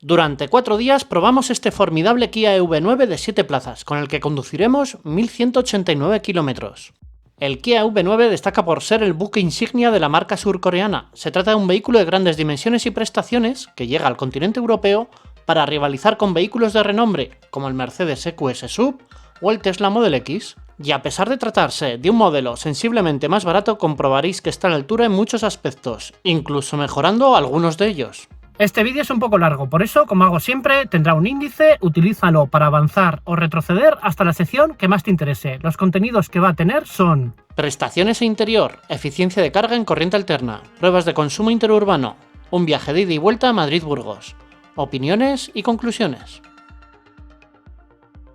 Durante 4 días probamos este formidable Kia EV9 de 7 plazas, con el que conduciremos 1189 kilómetros. El Kia EV9 destaca por ser el buque insignia de la marca surcoreana. Se trata de un vehículo de grandes dimensiones y prestaciones que llega al continente europeo para rivalizar con vehículos de renombre como el Mercedes EQS SUV o el Tesla Model X. Y a pesar de tratarse de un modelo sensiblemente más barato, comprobaréis que está a la altura en muchos aspectos, incluso mejorando algunos de ellos. Este vídeo es un poco largo, por eso, como hago siempre, tendrá un índice, utilízalo para avanzar o retroceder hasta la sección que más te interese. Los contenidos que va a tener son: prestaciones e interior, eficiencia de carga en corriente alterna, pruebas de consumo interurbano, un viaje de ida y vuelta a Madrid-Burgos, opiniones y conclusiones.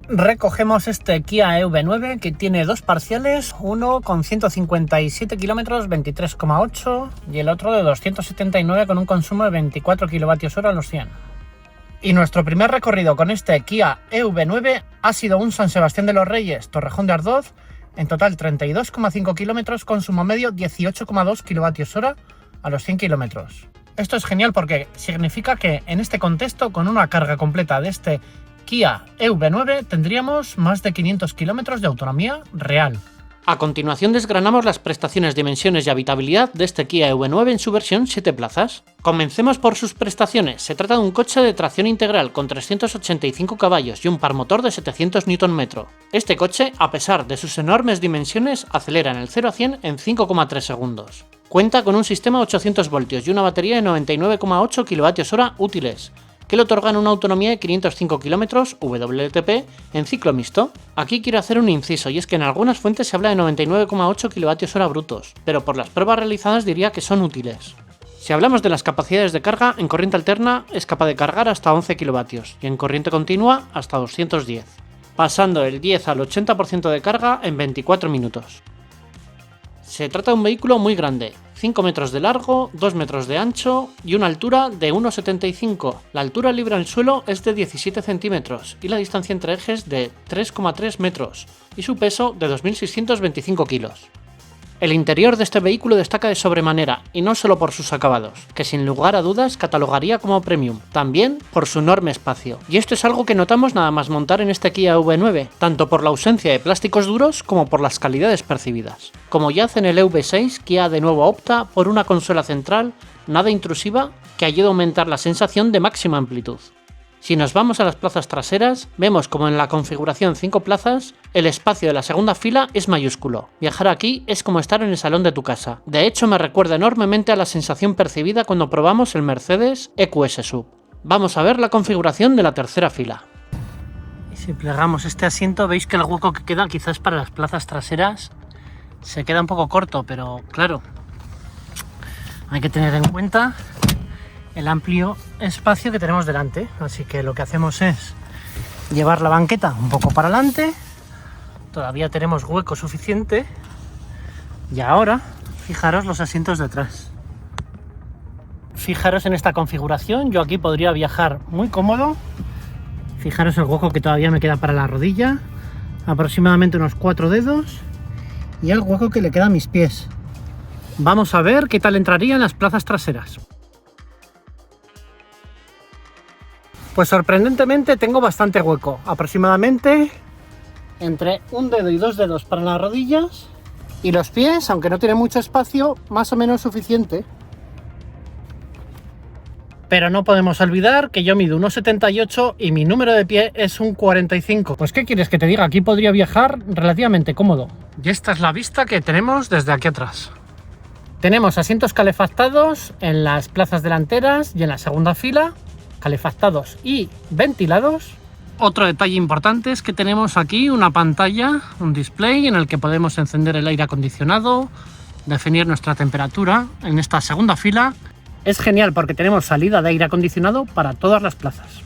Recogemos este Kia EV9 que tiene dos parciales, uno con 157 kilómetros, 23,8, y el otro de 279 con un consumo de 24 kWh a los 100. Y nuestro primer recorrido con este Kia EV9 ha sido un San Sebastián de los Reyes, Torrejón de Ardoz, en total 32,5 kilómetros, consumo medio 18,2 kWh a los 100 kilómetros. Esto es genial porque significa que en este contexto, con una carga completa de este Kia EV9 tendríamos más de 500 kilómetros de autonomía real. A continuación desgranamos las prestaciones, dimensiones y habitabilidad de este Kia EV9 en su versión 7 plazas. Comencemos por sus prestaciones. Se trata de un coche de tracción integral con 385 caballos y un par motor de 700 Nm. Este coche, a pesar de sus enormes dimensiones, acelera en el 0 a 100 en 5,3 segundos. Cuenta con un sistema 800 voltios y una batería de 99,8 kWh útiles, que le otorgan una autonomía de 505 km WLTP en ciclo mixto. Aquí quiero hacer un inciso, y es que en algunas fuentes se habla de 99,8 kWh brutos, pero por las pruebas realizadas diría que son útiles. Si hablamos de las capacidades de carga, en corriente alterna es capaz de cargar hasta 11 kW y en corriente continua hasta 210, pasando del 10 al 80% de carga en 24 minutos. Se trata de un vehículo muy grande, 5 metros de largo, 2 metros de ancho y una altura de 1,75. La altura libre al suelo es de 17 centímetros y la distancia entre ejes de 3,3 metros y su peso de 2.625 kilos. El interior de este vehículo destaca de sobremanera, y no solo por sus acabados, que sin lugar a dudas catalogaría como premium, también por su enorme espacio. Y esto es algo que notamos nada más montar en este Kia EV9, tanto por la ausencia de plásticos duros como por las calidades percibidas. Como ya hace en el EV6, Kia de nuevo opta por una consola central nada intrusiva que ayuda a aumentar la sensación de máxima amplitud. Si nos vamos a las plazas traseras, vemos como en la configuración 5 plazas, el espacio de la segunda fila es mayúsculo. Viajar aquí es como estar en el salón de tu casa. De hecho, me recuerda enormemente a la sensación percibida cuando probamos el Mercedes EQS SUV. Vamos a ver la configuración de la tercera fila. Y si plegamos este asiento, veis que el hueco que queda quizás para las plazas traseras se queda un poco corto, pero claro, hay que tener en cuenta el amplio espacio que tenemos delante, así que lo que hacemos es llevar la banqueta un poco para adelante. Todavía tenemos hueco suficiente y ahora fijaros los asientos detrás. Fijaros en esta configuración, yo aquí podría viajar muy cómodo. Fijaros el hueco que todavía me queda para la rodilla, aproximadamente unos 4 dedos, y el hueco que le queda a mis pies. Vamos a ver qué tal entraría en las plazas traseras. Pues sorprendentemente tengo bastante hueco, aproximadamente entre un dedo y 2 dedos para las rodillas, y los pies, aunque no tiene mucho espacio, más o menos suficiente. Pero no podemos olvidar que yo mido 1,78 y mi número de pie es un 45. Pues ¿qué quieres que te diga? Aquí podría viajar relativamente cómodo. Y esta es la vista que tenemos desde aquí atrás. Tenemos asientos calefactados en las plazas delanteras y en la segunda fila, calefactados y ventilados. Otro detalle importante es que tenemos aquí una pantalla, un display en el que podemos encender el aire acondicionado, definir nuestra temperatura en esta segunda fila. Es genial porque tenemos salida de aire acondicionado para todas las plazas.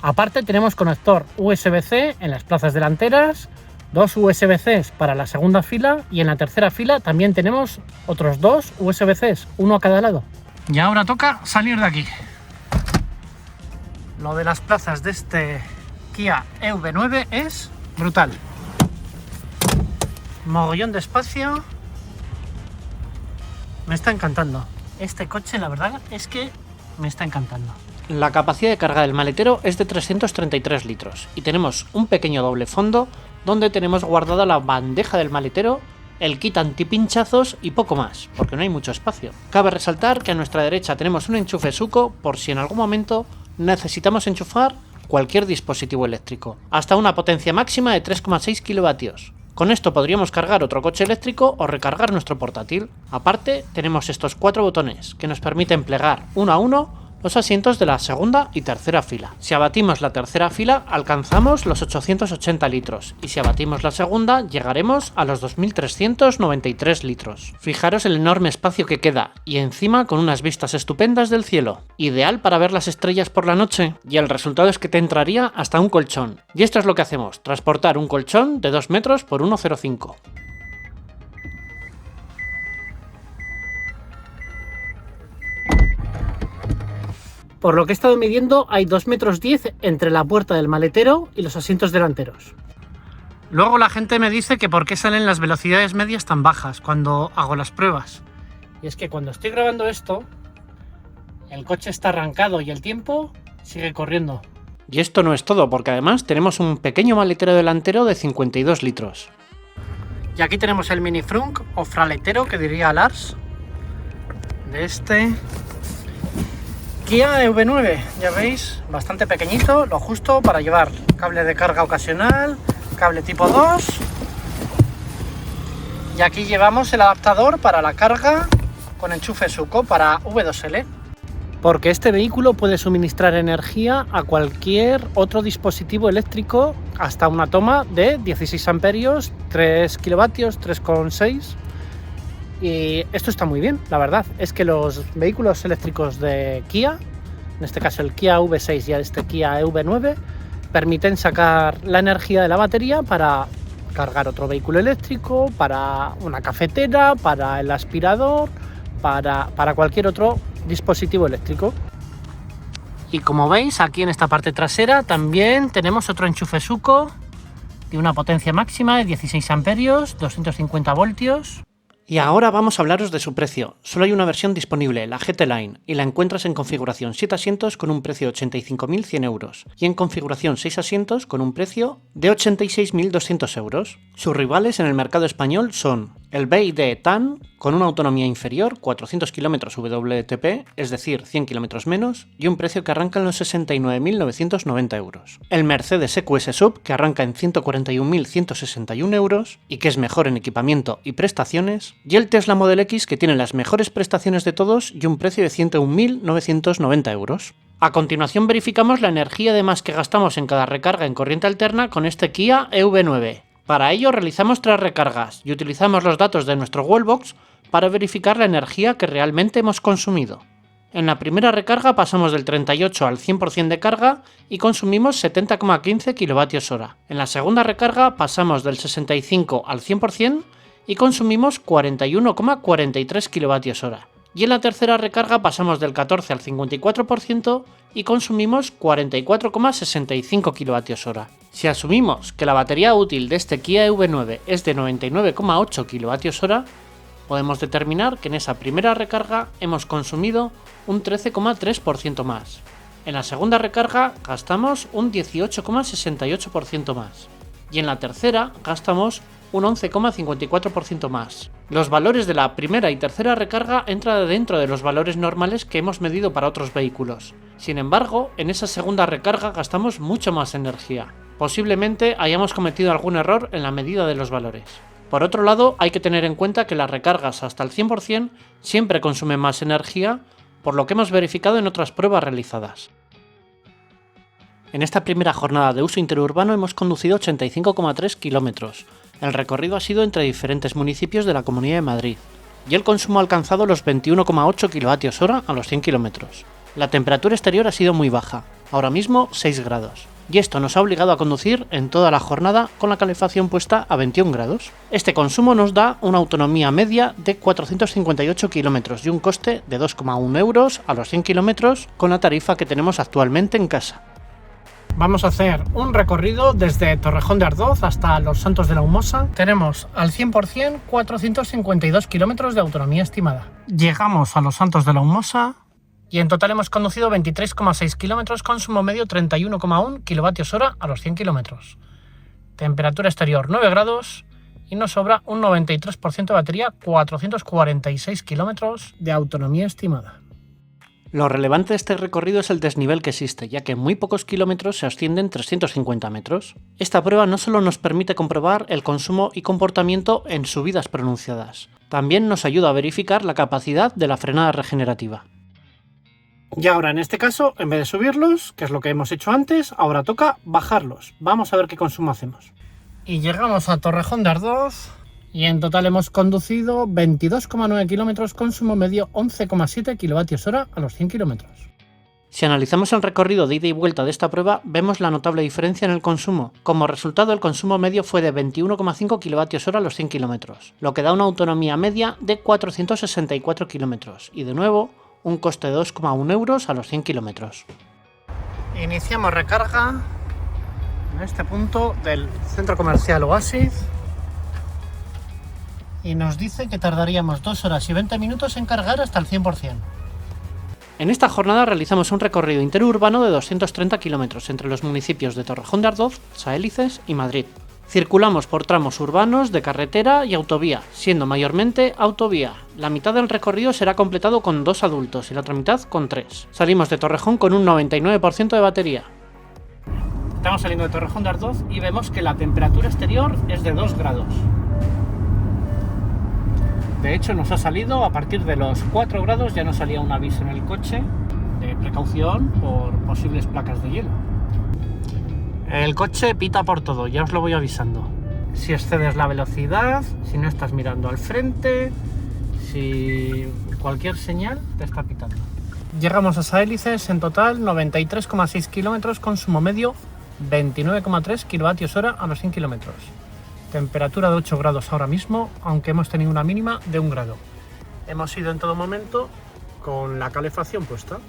Aparte tenemos conector USB-C en las plazas delanteras, 2 USB-Cs para la segunda fila, y en la tercera fila también tenemos otros 2 USB-Cs, uno a cada lado. Y ahora toca salir de aquí. Lo de las plazas de este Kia EV9 es brutal. Mogollón de espacio. Me está encantando. Este coche, la verdad es que me está encantando. La capacidad de carga del maletero es de 333 litros y tenemos un pequeño doble fondo donde tenemos guardada la bandeja del maletero, el kit antipinchazos y poco más, porque no hay mucho espacio. Cabe resaltar que a nuestra derecha tenemos un enchufe Suco por si en algún momento necesitamos enchufar cualquier dispositivo eléctrico, hasta una potencia máxima de 3,6 kilovatios. Con esto podríamos cargar otro coche eléctrico o recargar nuestro portátil. Aparte, tenemos estos 4 botones que nos permiten plegar uno a uno los asientos de la segunda y tercera fila. Si abatimos la tercera fila alcanzamos los 880 litros y si abatimos la segunda llegaremos a los 2393 litros. Fijaros el enorme espacio que queda y encima con unas vistas estupendas del cielo. Ideal para ver las estrellas por la noche y el resultado es que te entraría hasta un colchón. Y esto es lo que hacemos, transportar un colchón de 2 metros por 1,05. Por lo que he estado midiendo, hay 2,10 metros entre la puerta del maletero y los asientos delanteros. Luego la gente me dice que por qué salen las velocidades medias tan bajas cuando hago las pruebas. Y es que cuando estoy grabando esto, el coche está arrancado y el tiempo sigue corriendo. Y esto no es todo, porque además tenemos un pequeño maletero delantero de 52 litros. Y aquí tenemos el mini frunk o fraletero, que diría Lars, de este Kia EV9, ya veis, bastante pequeñito, lo justo para llevar cable de carga ocasional, cable tipo 2. Y aquí llevamos el adaptador para la carga con enchufe Suco para V2L. Porque este vehículo puede suministrar energía a cualquier otro dispositivo eléctrico hasta una toma de 16 amperios, 3 kilovatios, 3,6. Y esto está muy bien, la verdad. Es que los vehículos eléctricos de Kia, en este caso el Kia V6 y este Kia EV9, permiten sacar la energía de la batería para cargar otro vehículo eléctrico, para una cafetera, para el aspirador, para cualquier otro dispositivo eléctrico. Y como veis, aquí en esta parte trasera también tenemos otro enchufe Suco de una potencia máxima de 16 amperios, 250 voltios. Y ahora vamos a hablaros de su precio. Solo hay una versión disponible, la GT Line, y la encuentras en configuración 7 asientos con un precio de 85.100 euros y en configuración 6 asientos con un precio de 86.200 euros. Sus rivales en el mercado español son el BYD TAN, con una autonomía inferior, 400 km WLTP, es decir, 100 km menos, y un precio que arranca en los 69.990 euros. El Mercedes EQS Sub, que arranca en 141.161 euros y que es mejor en equipamiento y prestaciones, y el Tesla Model X, que tiene las mejores prestaciones de todos y un precio de 101.990 euros. A continuación verificamos la energía de más que gastamos en cada recarga en corriente alterna con este Kia EV9. Para ello realizamos 3 recargas y utilizamos los datos de nuestro Wallbox para verificar la energía que realmente hemos consumido. En la primera recarga pasamos del 38 al 100% de carga y consumimos 70,15 kWh. En la segunda recarga pasamos del 65 al 100% y consumimos 41,43 kWh. Y en la tercera recarga pasamos del 14 al 54% y consumimos 44,65 kWh. Si asumimos que la batería útil de este Kia EV9 es de 99,8 kWh, podemos determinar que en esa primera recarga hemos consumido un 13,3% más. En la segunda recarga gastamos un 18,68% más. Y en la tercera gastamos un 11,54% más. Los valores de la primera y tercera recarga entran dentro de los valores normales que hemos medido para otros vehículos. Sin embargo, en esa segunda recarga gastamos mucho más energía. Posiblemente hayamos cometido algún error en la medida de los valores. Por otro lado, hay que tener en cuenta que las recargas hasta el 100% siempre consumen más energía, por lo que hemos verificado en otras pruebas realizadas. En esta primera jornada de uso interurbano hemos conducido 85,3 kilómetros. El recorrido ha sido entre diferentes municipios de la Comunidad de Madrid y el consumo ha alcanzado los 21,8 kWh a los 100 kilómetros. La temperatura exterior ha sido muy baja, ahora mismo 6 grados, y esto nos ha obligado a conducir en toda la jornada con la calefacción puesta a 21 grados. Este consumo nos da una autonomía media de 458 kilómetros y un coste de 2,1 euros a los 100 kilómetros con la tarifa que tenemos actualmente en casa. Vamos a hacer un recorrido desde Torrejón de Ardoz hasta Los Santos de la Humosa. Tenemos al 100% 452 kilómetros de autonomía estimada. Llegamos a Los Santos de la Humosa Y en total hemos conducido 23,6 kilómetros, consumo medio 31,1 kilovatios hora a los 100 kilómetros. Temperatura exterior 9 grados y nos sobra un 93% de batería, 446 kilómetros de autonomía estimada. Lo relevante de este recorrido es el desnivel que existe, ya que en muy pocos kilómetros se ascienden 350 metros. Esta prueba no solo nos permite comprobar el consumo y comportamiento en subidas pronunciadas, también nos ayuda a verificar la capacidad de la frenada regenerativa. Y ahora en este caso, en vez de subirlos, que es lo que hemos hecho antes, ahora toca bajarlos. Vamos a ver qué consumo hacemos. Y llegamos a Torrejón de Ardoz y en total hemos conducido 22,9 kilómetros, consumo medio 11,7 kilovatios hora a los 100 kilómetros. Si analizamos el recorrido de ida y vuelta de esta prueba, vemos la notable diferencia en el consumo. Como resultado, el consumo medio fue de 21,5 kilovatios hora a los 100 kilómetros, lo que da una autonomía media de 464 kilómetros y de nuevo un coste de 2,1 euros a los 100 kilómetros. Iniciamos recarga en este punto del centro comercial Oasis y nos dice que tardaríamos 2 horas y 20 minutos en cargar hasta el 100%. En esta jornada realizamos un recorrido interurbano de 230 kilómetros entre los municipios de Torrejón de Ardoz, Saélices y Madrid. Circulamos por tramos urbanos de carretera y autovía, siendo mayormente autovía. La mitad del recorrido será completado con 2 adultos y la otra mitad con 3. Salimos de Torrejón con un 99% de batería. Estamos saliendo de Torrejón de Ardoz y vemos que la temperatura exterior es de 2 grados. De hecho nos ha salido a partir de los 4 grados, ya nos salía un aviso en el coche de precaución por posibles placas de hielo. El coche pita por todo, ya os lo voy avisando. Si excedes la velocidad, si no estás mirando al frente, si cualquier señal te está pitando. Llegamos a Saélices, en total 93,6 kilómetros, consumo medio 29,3 kilovatios hora a los 100 kilómetros. Temperatura de 8 grados ahora mismo, aunque hemos tenido una mínima de 1 grado. Hemos ido en todo momento con la calefacción puesta.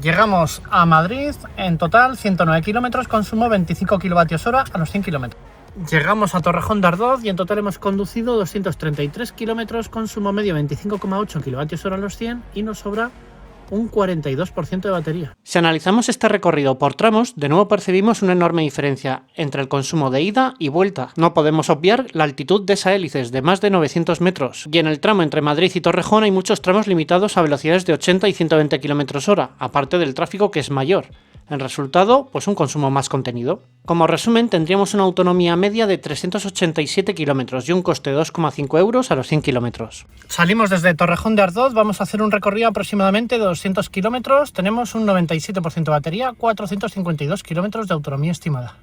Llegamos a Madrid, en total 109 kilómetros, consumo 25 kilovatios hora a los 100 kilómetros. Llegamos a Torrejón de Ardoz y en total hemos conducido 233 kilómetros, consumo medio 25,8 kilovatios hora a los 100 y nos sobra un 42% de batería. Si analizamos este recorrido por tramos, de nuevo percibimos una enorme diferencia entre el consumo de ida y vuelta. No podemos obviar la altitud de Saélices de más de 900 metros, y en el tramo entre Madrid y Torrejón hay muchos tramos limitados a velocidades de 80 y 120 km hora, aparte del tráfico que es mayor. En resultado, pues un consumo más contenido. Como resumen, tendríamos una autonomía media de 387 kilómetros y un coste de 2,5 euros a los 100 kilómetros. Salimos desde Torrejón de Ardoz, vamos a hacer un recorrido aproximadamente de 200 kilómetros, tenemos un 97% de batería, 452 kilómetros de autonomía estimada.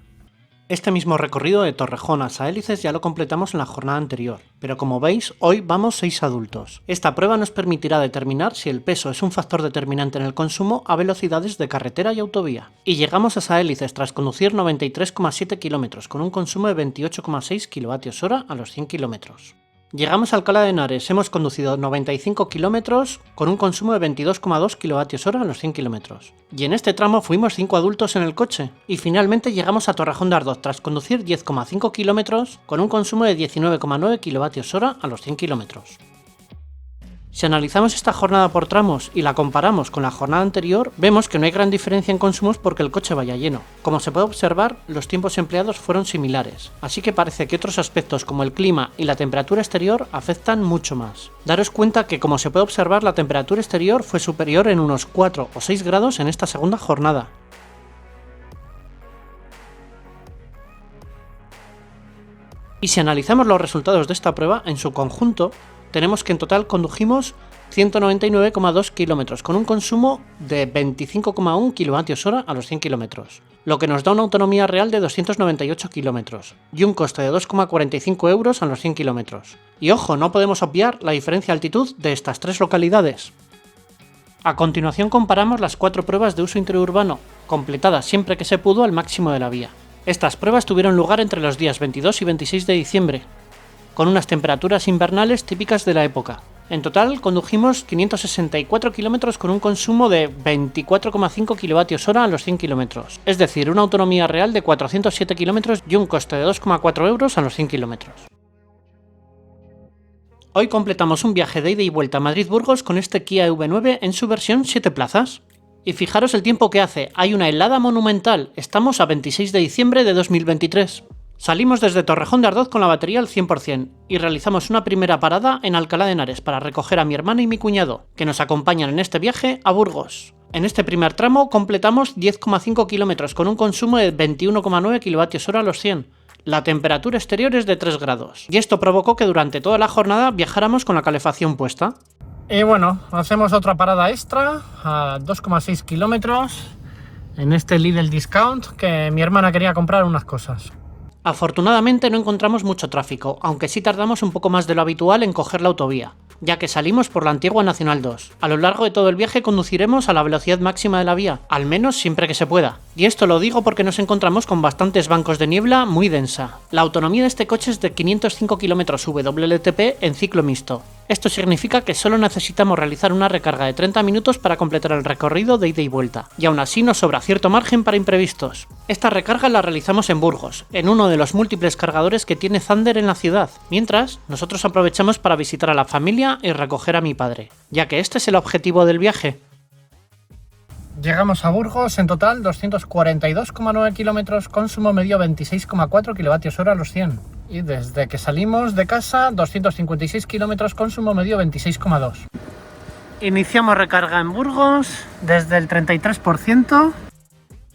Este mismo recorrido de Torrejón a Saélices ya lo completamos en la jornada anterior, pero como veis, hoy vamos 6 adultos. Esta prueba nos permitirá determinar si el peso es un factor determinante en el consumo a velocidades de carretera y autovía. Y llegamos a Saélices tras conducir 93,7 kilómetros con un consumo de 28,6 kilovatios hora a los 100 kilómetros. Llegamos a Alcalá de Henares, hemos conducido 95 kilómetros con un consumo de 22,2 kilovatios hora a los 100 kilómetros. Y en este tramo fuimos 5 adultos en el coche. Y finalmente llegamos a Torrejón de Ardoz tras conducir 10,5 kilómetros con un consumo de 19,9 kilovatios hora a los 100 kilómetros. Si analizamos esta jornada por tramos y la comparamos con la jornada anterior, vemos que no hay gran diferencia en consumos porque el coche vaya lleno. Como se puede observar, los tiempos empleados fueron similares, así que parece que otros aspectos como el clima y la temperatura exterior afectan mucho más. Daros cuenta que, como se puede observar, la temperatura exterior fue superior en unos 4 o 6 grados en esta segunda jornada. Y si analizamos los resultados de esta prueba en su conjunto, tenemos que en total condujimos 199,2 kilómetros con un consumo de 25,1 kilovatios hora a los 100 kilómetros, lo que nos da una autonomía real de 298 kilómetros y un coste de 2,45 euros a los 100 kilómetros. Y ojo, no podemos obviar la diferencia de altitud de estas 3 localidades. A continuación comparamos las 4 pruebas de uso interurbano, completadas siempre que se pudo al máximo de la vía. Estas pruebas tuvieron lugar entre los días 22 y 26 de diciembre, con unas temperaturas invernales típicas de la época. En total condujimos 564 kilómetros con un consumo de 24,5 kilovatios hora a los 100 kilómetros, es decir, una autonomía real de 407 kilómetros y un coste de 2,4 euros a los 100 kilómetros. Hoy completamos un viaje de ida y vuelta a Madrid-Burgos con este Kia EV9 en su versión 7 plazas. Y fijaros el tiempo que hace, hay una helada monumental, estamos a 26 de diciembre de 2023. Salimos desde Torrejón de Ardoz con la batería al 100% y realizamos una primera parada en Alcalá de Henares para recoger a mi hermana y mi cuñado, que nos acompañan en este viaje a Burgos. En este primer tramo completamos 10,5 kilómetros con un consumo de 21,9 kWh a los 100. La temperatura exterior es de 3 grados y esto provocó que durante toda la jornada viajáramos con la calefacción puesta. Y bueno, hacemos otra parada extra a 2,6 kilómetros en este Lidl Discount que mi hermana quería comprar unas cosas. Afortunadamente no encontramos mucho tráfico, aunque sí tardamos un poco más de lo habitual en coger la autovía, ya que salimos por la antigua Nacional 2. A lo largo de todo el viaje conduciremos a la velocidad máxima de la vía, al menos siempre que se pueda. Y esto lo digo porque nos encontramos con bastantes bancos de niebla muy densa. La autonomía de este coche es de 505 km WLTP en ciclo mixto. Esto significa que solo necesitamos realizar una recarga de 30 minutos para completar el recorrido de ida y vuelta, y aún así nos sobra cierto margen para imprevistos. Esta recarga la realizamos en Burgos, en uno de los múltiples cargadores que tiene Zander en la ciudad, mientras nosotros aprovechamos para visitar a la familia y recoger a mi padre, ya que este es el objetivo del viaje. Llegamos a Burgos, en total 242,9 kilómetros, consumo medio 26,4 kWh a los 100. Y desde que salimos de casa, 256 kilómetros, consumo medio 26,2. Iniciamos recarga en Burgos desde el 33%.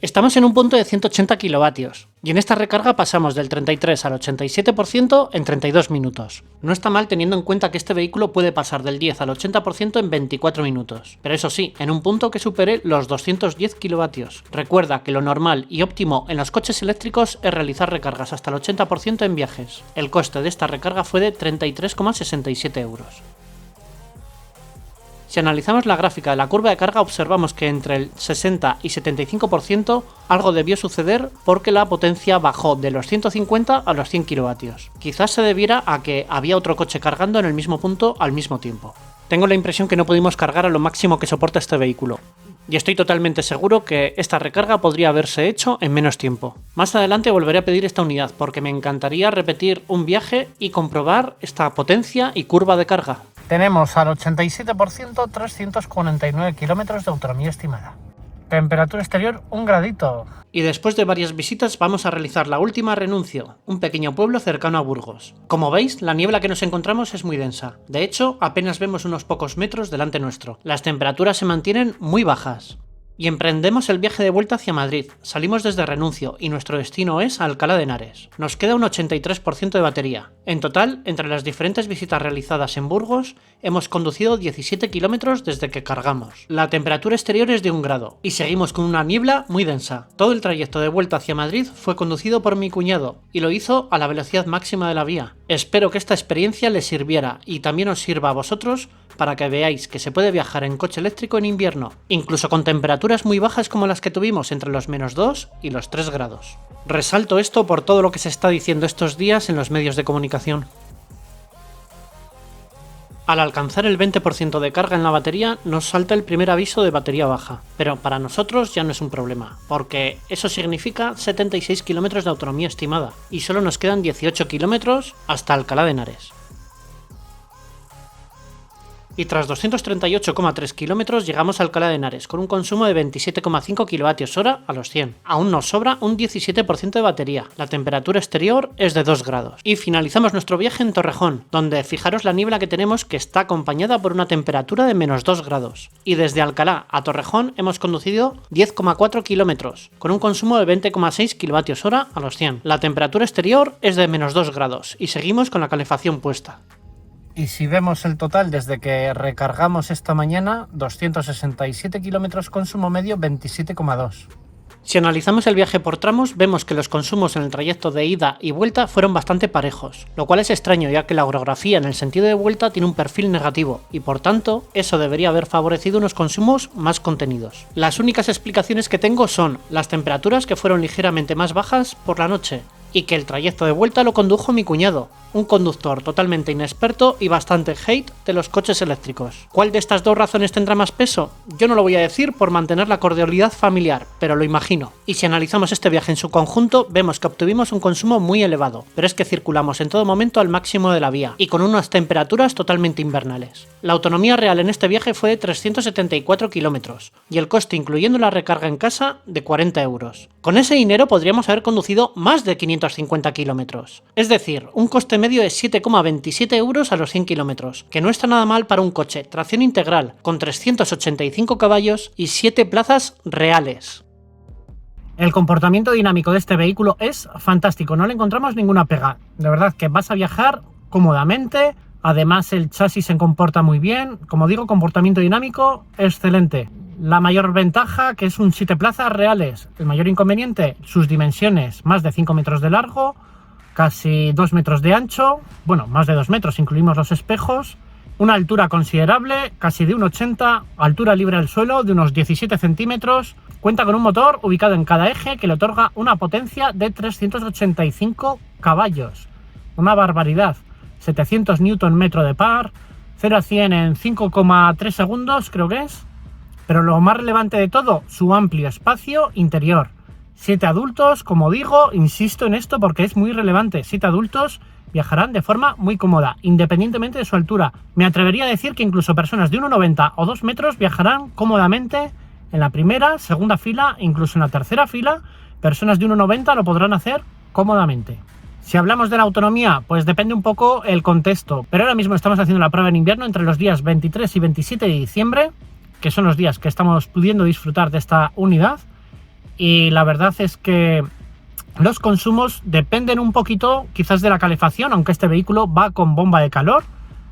Estamos en un punto de 180 kilovatios, y en esta recarga pasamos del 33 al 87% en 32 minutos. No está mal teniendo en cuenta que este vehículo puede pasar del 10 al 80% en 24 minutos, pero eso sí, en un punto que supere los 210 kilovatios. Recuerda que lo normal y óptimo en los coches eléctricos es realizar recargas hasta el 80% en viajes. El coste de esta recarga fue de 33,67 euros. Si analizamos la gráfica de la curva de carga observamos que entre el 60 y 75% algo debió suceder porque la potencia bajó de los 150 a los 100 kilovatios. Quizás se debiera a que había otro coche cargando en el mismo punto al mismo tiempo. Tengo la impresión que no pudimos cargar a lo máximo que soporta este vehículo. Y estoy totalmente seguro que esta recarga podría haberse hecho en menos tiempo. Más adelante volveré a pedir esta unidad porque me encantaría repetir un viaje y comprobar esta potencia y curva de carga. Tenemos al 87% 349 kilómetros de autonomía estimada. Temperatura exterior 1 gradito. Y después de varias visitas vamos a realizar la última a Renuncio, un pequeño pueblo cercano a Burgos. Como veis, la niebla que nos encontramos es muy densa. De hecho, apenas vemos unos pocos metros delante nuestro. Las temperaturas se mantienen muy bajas. Y emprendemos el viaje de vuelta hacia Madrid. Salimos desde Renuncio y nuestro destino es Alcalá de Henares. Nos queda un 83% de batería. En total, entre las diferentes visitas realizadas en Burgos, hemos conducido 17 kilómetros desde que cargamos. La temperatura exterior es de 1 grado y seguimos con una niebla muy densa. Todo el trayecto de vuelta hacia Madrid fue conducido por mi cuñado y lo hizo a la velocidad máxima de la vía. Espero que esta experiencia les sirviera y también os sirva a vosotros para que veáis que se puede viajar en coche eléctrico en invierno, incluso con temperaturas muy bajas como las que tuvimos entre los -2 y los 3 grados. Resalto esto por todo lo que se está diciendo estos días en los medios de comunicación. Al alcanzar el 20% de carga en la batería nos salta el primer aviso de batería baja, pero para nosotros ya no es un problema, porque eso significa 76 kilómetros de autonomía estimada y solo nos quedan 18 kilómetros hasta Alcalá de Henares. Y tras 238,3 kilómetros llegamos a Alcalá de Henares con un consumo de 27,5 kWh a los 100. Aún nos sobra un 17% de batería. La temperatura exterior es de 2 grados. Y finalizamos nuestro viaje en Torrejón, donde fijaros la niebla que tenemos que está acompañada por una temperatura de -2 grados. Y desde Alcalá a Torrejón hemos conducido 10,4 kilómetros con un consumo de 20,6 kWh a los 100. La temperatura exterior es de -2 grados y seguimos con la calefacción puesta. Y si vemos el total desde que recargamos esta mañana, 267 kilómetros, consumo medio 27,2. Si analizamos el viaje por tramos, vemos que los consumos en el trayecto de ida y vuelta fueron bastante parejos, lo cual es extraño ya que la orografía en el sentido de vuelta tiene un perfil negativo y por tanto eso debería haber favorecido unos consumos más contenidos. Las únicas explicaciones que tengo son las temperaturas que fueron ligeramente más bajas por la noche y que el trayecto de vuelta lo condujo mi cuñado, un conductor totalmente inexperto y bastante hate de los coches eléctricos. ¿Cuál de estas dos razones tendrá más peso? Yo no lo voy a decir por mantener la cordialidad familiar, pero lo imagino. Y si analizamos este viaje en su conjunto, vemos que obtuvimos un consumo muy elevado, pero es que circulamos en todo momento al máximo de la vía y con unas temperaturas totalmente invernales. La autonomía real en este viaje fue de 374 kilómetros y el coste incluyendo la recarga en casa de 40 euros. Con ese dinero podríamos haber conducido más de 550 kilómetros, es decir, un coste medio de 7,27 euros a los 100 kilómetros, que no está nada mal para un coche tracción integral con 385 caballos y 7 plazas reales. El comportamiento dinámico de este vehículo es fantástico, no le encontramos ninguna pega. De verdad que vas a viajar cómodamente, además el chasis se comporta muy bien, como digo, comportamiento dinámico excelente. La mayor ventaja, que es un 7 plazas reales. El mayor inconveniente, sus dimensiones, más de 5 metros de largo, casi 2 metros de ancho, bueno, más de 2 metros, incluimos los espejos, una altura considerable, casi de 1,80, altura libre del suelo de unos 17 centímetros, cuenta con un motor ubicado en cada eje que le otorga una potencia de 385 caballos, una barbaridad, 700 Nm de par, 0 a 100 en 5,3 segundos creo que es. Pero lo más relevante de todo, su amplio espacio interior. 7 adultos, como digo, insisto en esto porque es muy relevante. 7 adultos viajarán de forma muy cómoda, independientemente de su altura. Me atrevería a decir que incluso personas de 1,90 o 2 metros viajarán cómodamente en la primera, segunda fila, incluso en la tercera fila. Personas de 1,90 lo podrán hacer cómodamente. Si hablamos de la autonomía, pues depende un poco el contexto. Pero ahora mismo estamos haciendo la prueba en invierno entre los días 23 y 27 de diciembre. Que son los días que estamos pudiendo disfrutar de esta unidad, y la verdad es que los consumos dependen un poquito quizás de la calefacción, aunque este vehículo va con bomba de calor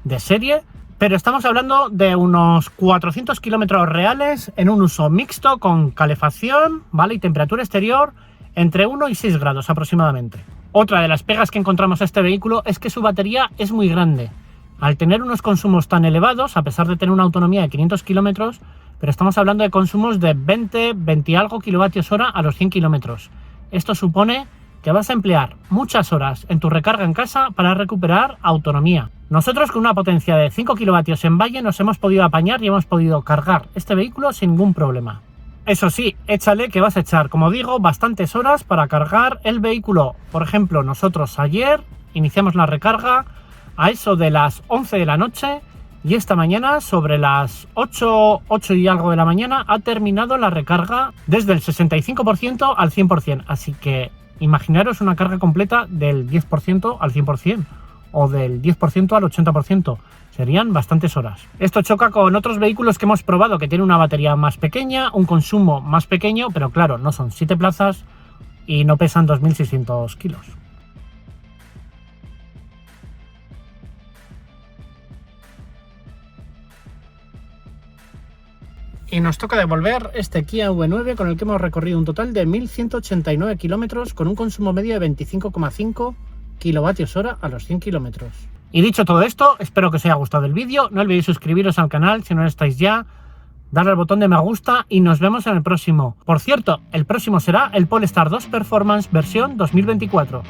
de serie, pero estamos hablando de unos 400 kilómetros reales en un uso mixto con calefacción, ¿vale? Y temperatura exterior entre 1 y 6 grados aproximadamente. Otra de las pegas que encontramos a este vehículo es que su batería es muy grande. Al tener unos consumos tan elevados, a pesar de tener una autonomía de 500 kilómetros, pero estamos hablando de consumos de 20 y algo kilovatios hora a los 100 kilómetros. Esto supone que vas a emplear muchas horas en tu recarga en casa para recuperar autonomía. Nosotros con una potencia de 5 kilovatios en valle nos hemos podido apañar y hemos podido cargar este vehículo sin ningún problema. Eso sí, échale que vas a echar, como digo, bastantes horas para cargar el vehículo. Por ejemplo, nosotros ayer iniciamos la recarga a eso de las 11 de la noche y esta mañana sobre las 8 y algo de la mañana ha terminado la recarga desde el 65% al 100%, así que imaginaros una carga completa del 10% al 100% o del 10% al 80%, serían bastantes horas. Esto choca con otros vehículos que hemos probado que tienen una batería más pequeña, un consumo más pequeño, pero claro, no son 7 plazas y no pesan 2.600 kilos. Y nos toca devolver este Kia V9 con el que hemos recorrido un total de 1.189 kilómetros con un consumo medio de 25,5 kilovatios hora a los 100 kilómetros. Y dicho todo esto, espero que os haya gustado el vídeo. No olvidéis suscribiros al canal si no lo estáis ya, darle al botón de me gusta y nos vemos en el próximo. Por cierto, el próximo será el Polestar 2 Performance versión 2024.